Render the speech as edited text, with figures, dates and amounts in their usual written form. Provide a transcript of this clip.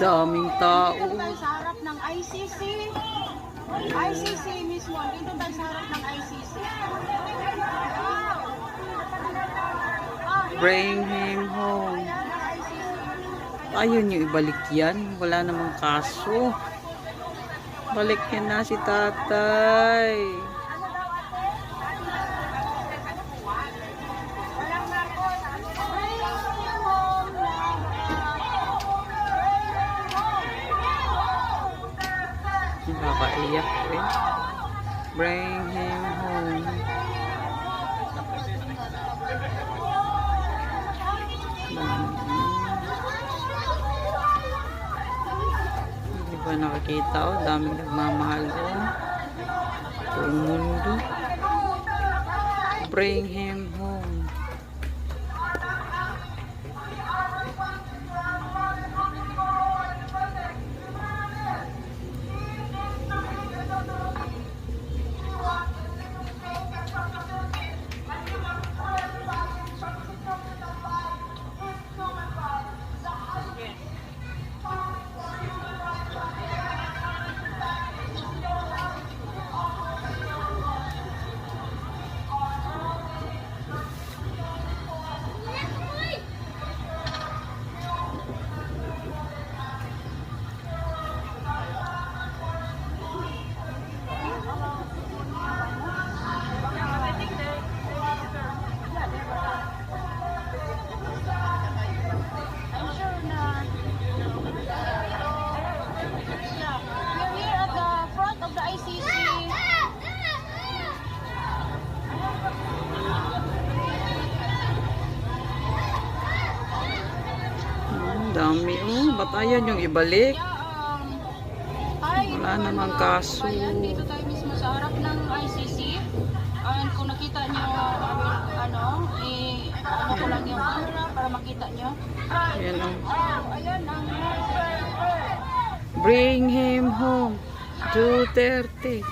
Daming tao. Dito tayo sa harap ng ICC. ICC mismo. Dito tayo sa harap ng ICC. Bring him home. Ayun yung ibalik yan. Wala namang kaso. Balik yan na si tatay. Nakakaiyak eh. Bring him home. Hindi ba nakakita o? Daming nagmamahal doon. Buong mundo. Bring him home. Dami oh. Ba't ayan yung ibalik? Wala namang kaso. Ayan, dito tayo mismo sa harap ng ICC. And kung nakita nyo, ano ko lang yung camera para makita nyo. Ayan oh. Ayan ang Bring him home. Duterte.